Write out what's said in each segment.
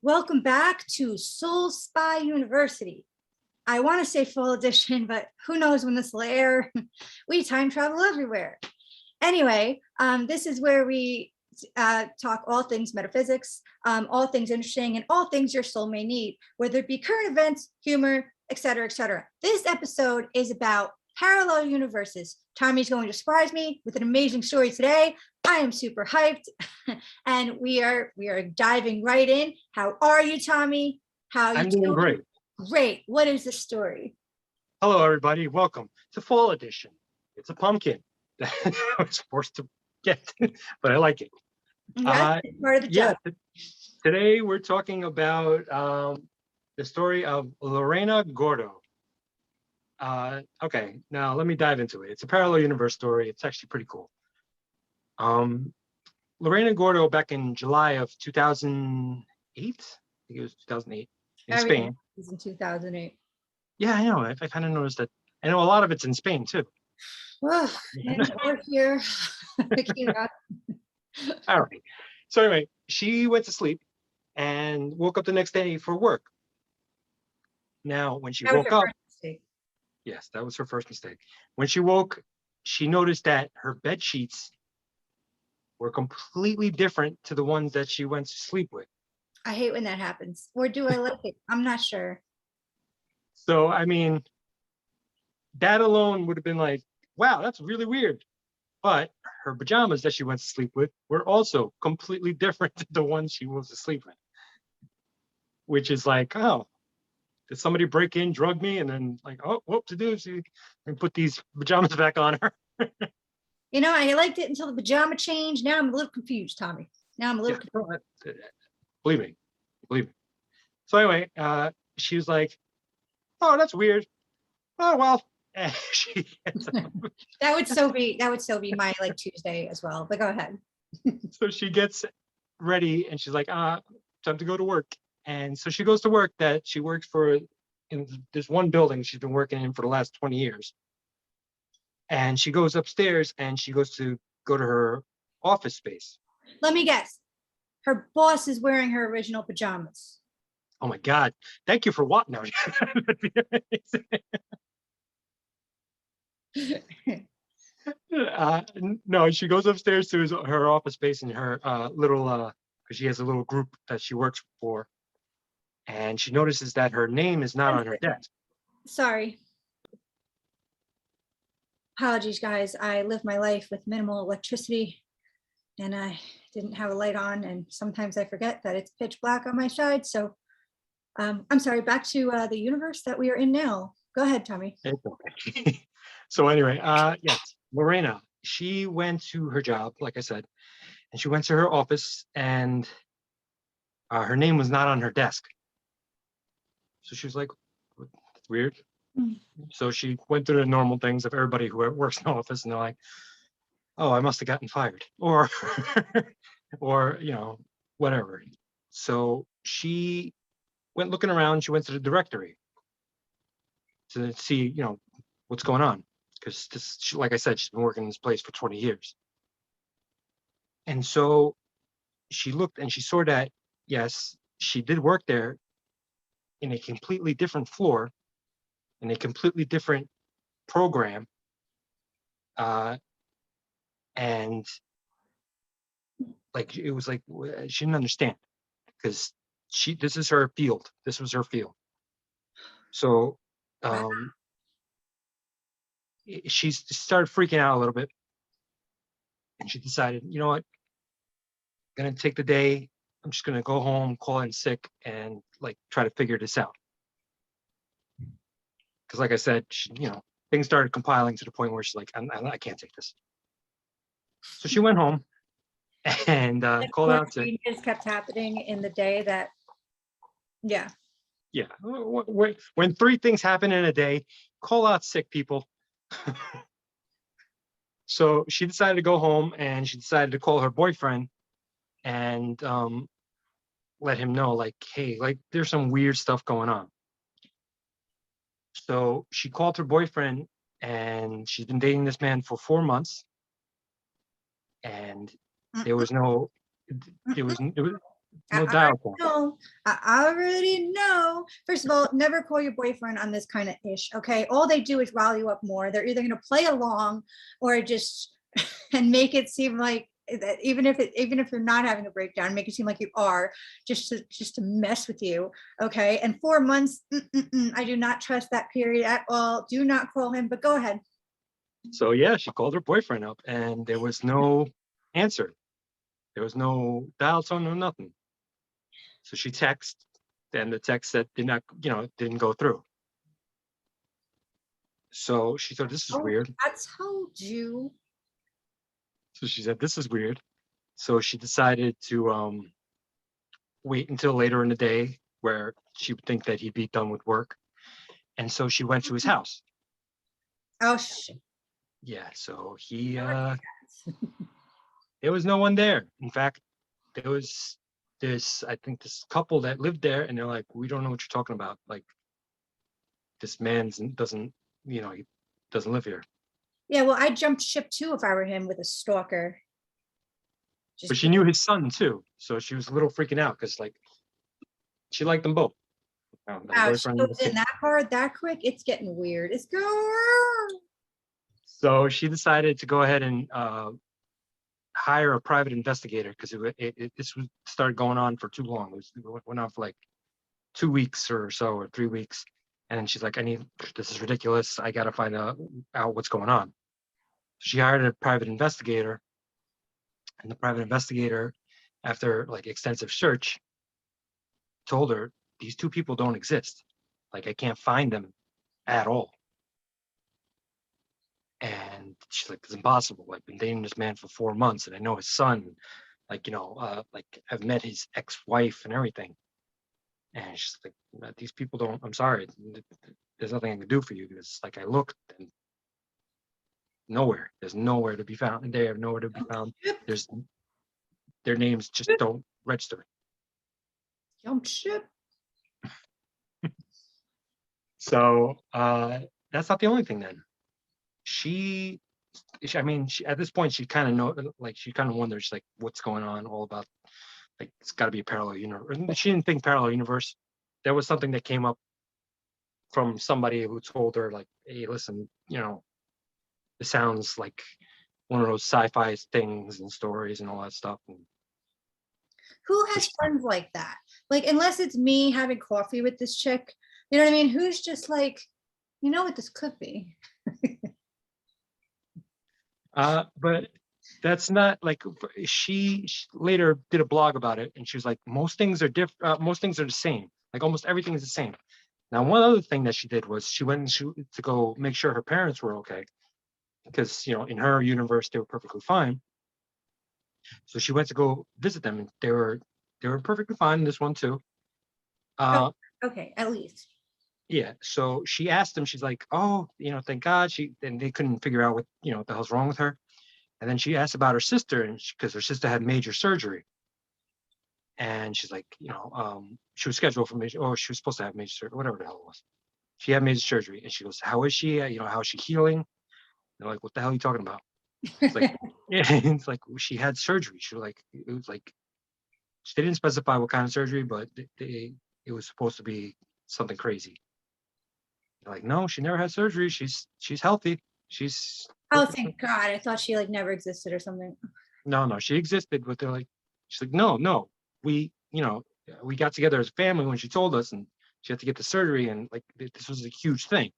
Welcome back to Soul Spy University. I want to say full edition, but who knows when this will air? We time travel everywhere. Anyway, this is where we talk all things metaphysics, all things interesting, and all things your soul may need, whether it be current events, humor, etc., etc. This episode is about parallel universes. Tommy's going to surprise me with an amazing story today. I am super hyped, and we are diving right in. How are you, Tommy? How are you I'm doing great. Great. What is the story? Hello, everybody. Welcome to fall edition. It's a pumpkin that I was forced to get, but I like it. Yes, it's part of the job. Today we're talking about the story of Lerina Gordo. Okay, now let me dive into it. It's a parallel universe story. It's actually pretty cool. Lerina Gordo, back in July of 2008, I think it was 2008, in Spain. Was in 2008. Yeah, I know. I kind of noticed that. I know a lot of it's in Spain too. Well, and we're here. All right. So anyway, she went to sleep and woke up the next day for work. Now, when she woke up, yes, that was her first mistake. When she woke, she noticed that her bed sheets were completely different to the ones that she went to sleep with. I hate when that happens. Or do I like it? I'm not sure. So, I mean, that alone would have been like, wow, that's really weird. But her pajamas that she went to sleep with were also completely different than the ones she was asleep with. Which is like, oh, did somebody break in, drug me, and then like, oh, what to do? And put these pajamas back on her. You know, I liked it until the pajama changed. Now I'm a little confused, Tommy. Now I'm a little confused. Believe me. So anyway, she was like, oh, that's weird. Oh, well. And that would still be my like Tuesday as well, but go ahead. So she gets ready and she's like, time to go to work. And so she goes to work. That she works for in this one building she's been working in for the last 20 years. And she goes upstairs and she goes to go to her office space. Let me guess. Her boss is wearing her original pajamas. Oh my God. Thank you for what? No. No, she goes upstairs to her office space in her little, because she has a little group that she works for. And she notices that her name is not on her desk. Sorry. Apologies, guys. I live my life with minimal electricity and I didn't have a light on. And sometimes I forget that it's pitch black on my side. So I'm sorry, back to the universe that we are in now. Go ahead, Tommy. It's okay. So anyway, yes, Lorena, she went to her job, like I said, and she went to her office and her name was not on her desk. So she was like, that's weird. So she went through the normal things of everybody who works in the office, and they're like, oh, I must have gotten fired, or or whatever. So she went looking around. She went to the directory to see what's going on, because like I said, she's been working in this place for 20 years. And so she looked and she saw that, yes, she did work there in a completely different floor, in a completely different program, and like it was like she didn't understand, because this is her field. This was her field. So she started freaking out a little bit, and she decided, you know what, I'm gonna take the day. I'm just gonna go home, call in sick, and like try to figure this out. Because like I said, things started compiling to the point where she's like, I can't take this. So she went home and called out sick. Just kept happening in the day that, yeah. Yeah. When three things happen in a day, call out sick, people. So she decided to go home and she decided to call her boyfriend and let him know, like, hey, like there's some weird stuff going on. So she called her boyfriend, and she's been dating this man for 4 months. And there was No I already dial tone. know. I already know. First of all, never call your boyfriend on this kind of ish. Okay. All they do is rile you up more. They're either going to play along or just and make it seem like that even if you're not having a breakdown, make it seem like you are just to mess with you. Okay. And 4 months, I do not trust that period at all. Do not call him, but go ahead. So yeah, she called her boyfriend up and there was no answer. There was no dial tone, no nothing. So she texted, and the text said did not, didn't go through. So she thought this is Oh, weird. I told you. So she said this is weird. So she decided to wait until later in the day where she would think that he'd be done with work. And so she went to his house. Oh shit. Yeah, so there was no one there. In fact, there was I think this couple that lived there, and they're like, we don't know what you're talking about. Like, this man doesn't, he doesn't live here. Yeah, well, I jumped ship too if I were him with a stalker. But Just she knew his son too, so she was a little freaking out because like she liked them both. The wow, she boyfriend. goes in that hard that quick. It's getting weird. It's going. So she decided to go ahead and hire a private investigator because this started going on for too long. It went on for like 2 weeks or so, or 3 weeks. And then she's like, this is ridiculous. I got to find out what's going on. So she hired a private investigator, and the private investigator, after like extensive search, told her these two people don't exist. Like, I can't find them at all. And she's like, it's impossible. I've been dating this man for 4 months and I know his son, like, like I've met his ex-wife and everything. And she's like, these people don't, I'm sorry. There's nothing I can do for you because like I looked and there's nowhere to be found. And they have nowhere to be found. Their names just don't register. Jump ship. So that's not the only thing then. I mean, at this point, she kind of wonders like what's going on, all about, like, it's got to be a parallel universe. She didn't think parallel universe. There was something that came up from somebody who told her like, hey, listen, it sounds like one of those sci-fi things and stories and all that stuff. And Who has friends like that? Like, unless it's me having coffee with this chick, you know what I mean? Who's just like, you know what this could be? But that's not like, she later did a blog about it, and she was like, most things are different. Most things are the same. Like almost everything is the same. Now, one other thing that she did was she went to go make sure her parents were okay, because in her universe they were perfectly fine. So she went to go visit them, and they were perfectly fine in this one too. Okay, at least. Yeah. So she asked them. She's like, "Oh, thank God." And they couldn't figure out what the hell's wrong with her. And then she asked about her sister, and because her sister had major surgery, and she's like, she was scheduled for major, or she was supposed to have major surgery, whatever the hell it was. She had major surgery, and she goes, "How is she? How is she healing?" They're like, "What the hell are you talking about?" It's like, yeah, it's like she had surgery. She was like, it was like, they didn't specify what kind of surgery, but it was supposed to be something crazy. They're like, no, she never had surgery. She's healthy. She's Oh, perfect. thank God. I thought she like never existed or something. No, she existed, but they're like, she's like, no, we got together as a family when she told us, and she had to get the surgery, and like this was a huge thing.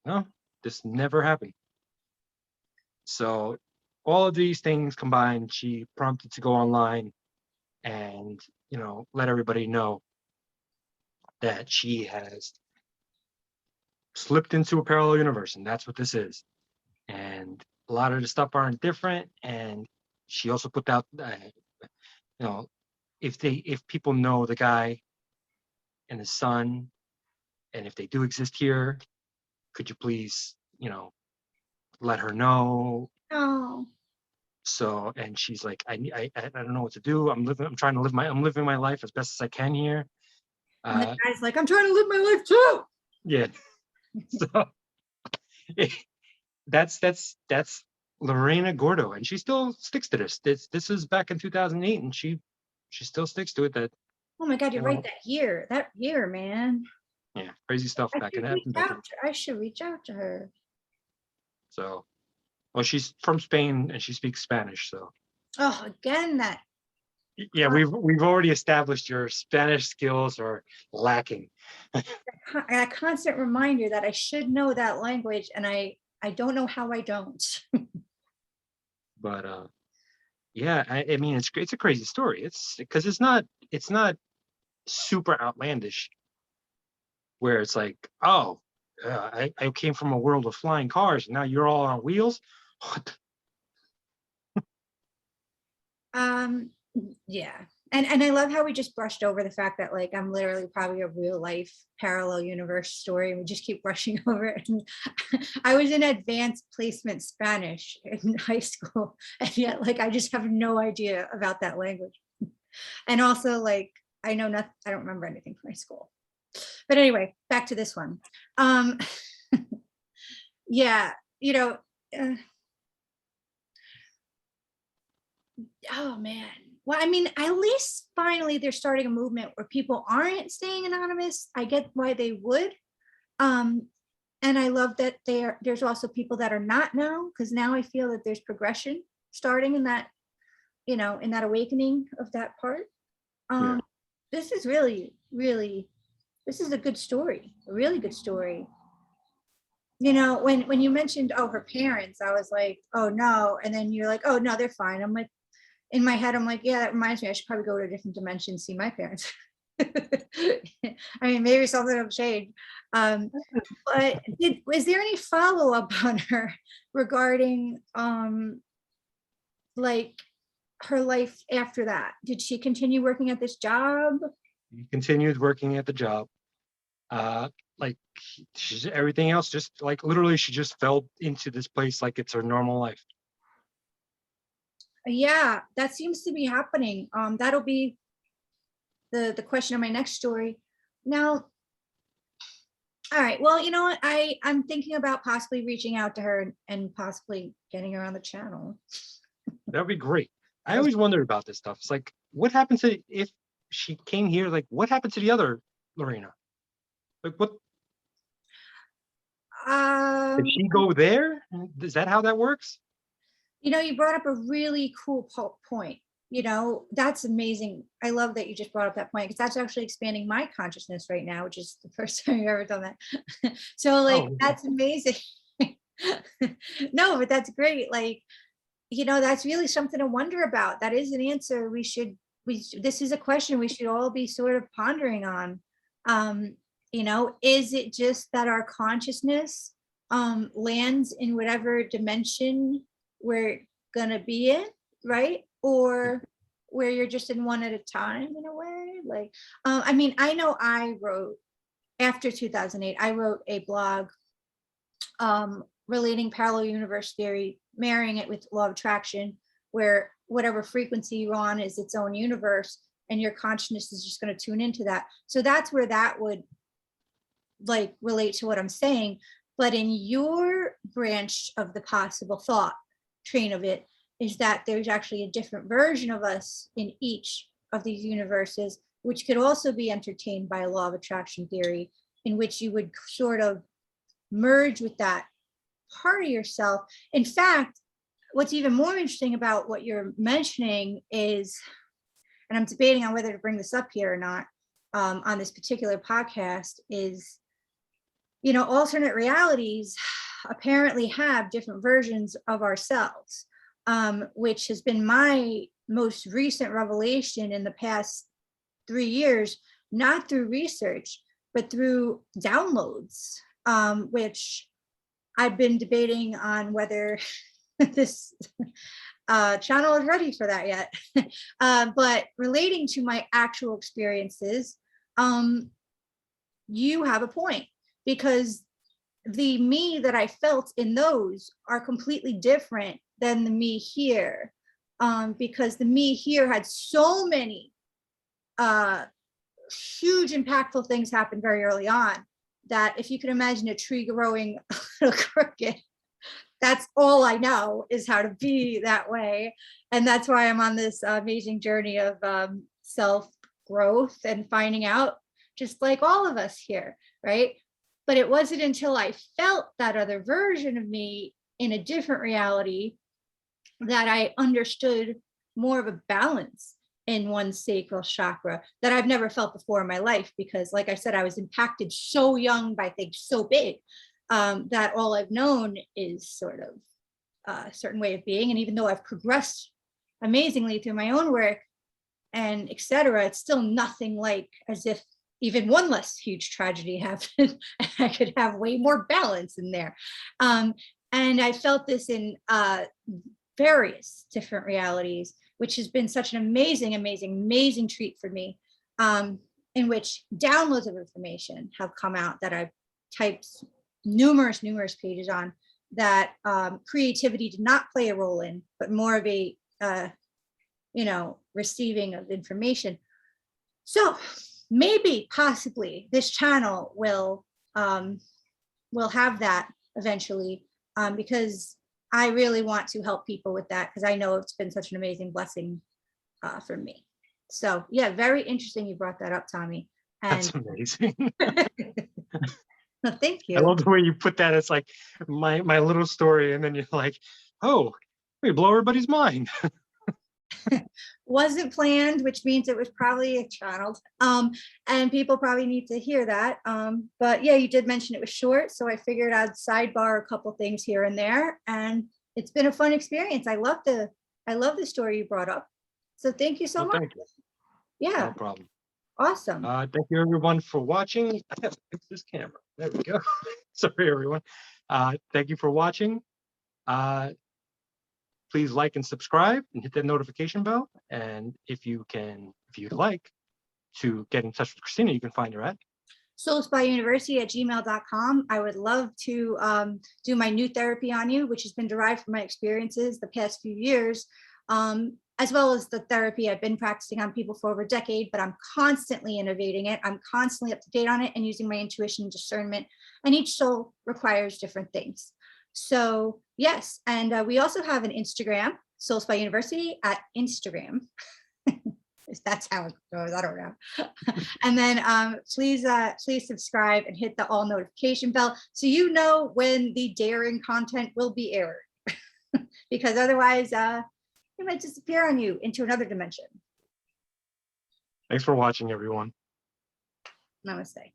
No, this never happened. So all of these things combined, she prompted to go online and let everybody know that she has slipped into a parallel universe, and that's what this is. And a lot of the stuff aren't different. And she also put out, if people know the guy and his son, and if they do exist here, could you please, let her know? Oh. So, and she's like, I don't know what to do. I'm living my life as best as I can here. And the guy's like, I'm trying to live my life too. Yeah. So that's Lerina Gordo, and she still sticks to this. This is back in 2008, and she she still sticks to it. That, Oh my God, you you're right. know, That year, man. yeah, crazy stuff I back in should that. reach out. I should reach out to her. So, well, she's from Spain and she speaks Spanish. So, Oh, again, that yeah, we've already established your Spanish skills are lacking. that constant reminder that I should know that language, and I don't know how I don't. But yeah, I mean, it's a crazy story. It's because it's not super outlandish where it's like, oh, I came from a world of flying cars and now you're all on wheels. What? Yeah. And I love how we just brushed over the fact that like I'm literally probably a real life parallel universe story, and we just keep brushing over it. And I was in advanced placement Spanish in high school, and yet like I just have no idea about that language. And also like I know nothing, I don't remember anything from my school. But anyway, back to this one. Um yeah, you know, uh, oh man. Well, I mean, at least finally they're starting a movement where people aren't staying anonymous. I get why they would. Um, and I love that there's also people that are not now, because now I feel that there's progression starting in that, in that awakening of that part. Yeah. This is really, really, this is a good story, a really good story. When you mentioned, oh, her parents, I was like, oh no. And then you're like, oh no, they're fine. I'm like, in my head, I'm like, yeah, that reminds me, I should probably go to a different dimension, see my parents. I mean, maybe something will change. But was there any follow-up on her regarding like her life after that? Did she continue working at this job? He continued working at the job. Like everything else, just like literally, she just fell into this place like it's her normal life. Yeah, that seems to be happening. That'll be the question of my next story. Now, all right, well, you know what? I'm thinking about possibly reaching out to her and possibly getting her on the channel. That would be great. I always wondered about this stuff. It's like, what happened to if she came here? Like, what happened to the other Lerina? Like, what did Um, she go there? Is that how that works? you brought up a really cool point. That's amazing. I love that you just brought up that point, because that's actually expanding my consciousness right now, which is the first time I've ever done that. So like, Oh, that's amazing. No, but that's great. Like, that's really something to wonder about. That is an answer this is a question we should all be sort of pondering on. Is it just that our consciousness lands in whatever dimension we're gonna be in, right? Or where you're just in one at a time in a way? Like, I mean, I know I wrote after 2008, I wrote a blog relating parallel universe theory, marrying it with law of attraction, where whatever frequency you're on is its own universe, and your consciousness is just going to tune into that. So that's where that would like relate to what I'm saying. But in your branch of the possible thought train of it, is that there's actually a different version of us in each of these universes, which could also be entertained by a law of attraction theory, in which you would sort of merge with that part of yourself. In fact, what's even more interesting about what you're mentioning is, and I'm debating on whether to bring this up here or not on this particular podcast, is, alternate realities apparently have different versions of ourselves, which has been my most recent revelation in the past 3 years, not through research, but through downloads, which I've been debating on whether this channel is ready for that yet. But relating to my actual experiences, you have a point, because the me that I felt in those are completely different than the me here, because the me here had so many huge impactful things happen very early on, that if you can imagine a tree growing a little crooked, that's all I know is how to be that way. And that's why I'm on this amazing journey of self growth and finding out, just like all of us here, right? But it wasn't until I felt that other version of me in a different reality that I understood more of a balance in one's sacral chakra that I've never felt before in my life. Because, like I said, I was impacted so young by things so big that all I've known is sort of a certain way of being. And even though I've progressed amazingly through my own work and etc., it's still nothing like as if even one less huge tragedy happened. I could have way more balance in there. And I felt this in various different realities, which has been such an amazing treat for me, in which downloads of information have come out that I've typed numerous pages on, that creativity did not play a role in, but more of a receiving of information. So maybe possibly this channel will have that eventually, because I really want to help people with that, because I know it's been such an amazing blessing for me. So yeah, very interesting you brought that up, Tommy. And That's amazing. well, thank you. I love the way you put that. It's like my little story, and then you're like, oh, we blow everybody's mind. Wasn't planned, which means it was probably channeled. And people probably need to hear that. But yeah, you did mention it was short, so I figured I'd sidebar a couple things here and there, and it's been a fun experience. I love the story you brought up. So thank you so much. Thank you. Yeah. No problem. Awesome. Thank you everyone for watching. I have to fix this camera. There we go. Sorry everyone. Thank you for watching. Please like and subscribe and hit that notification bell. And if you'd like to get in touch with Kristina, you can find her at soulspauniversity@gmail.com. I would love to do my new therapy on you, which has been derived from my experiences the past few years, as well as the therapy I've been practicing on people for over a decade, but I'm constantly innovating it. I'm constantly up to date on it and using my intuition and discernment, and each soul requires different things. So yes, and we also have an Instagram, Soul Spa University at Instagram. If that's how it goes, I don't know. And then please subscribe and hit the all notification bell so you know when the daring content will be aired. Because otherwise it might disappear on you into another dimension. Thanks for watching, everyone. Namaste.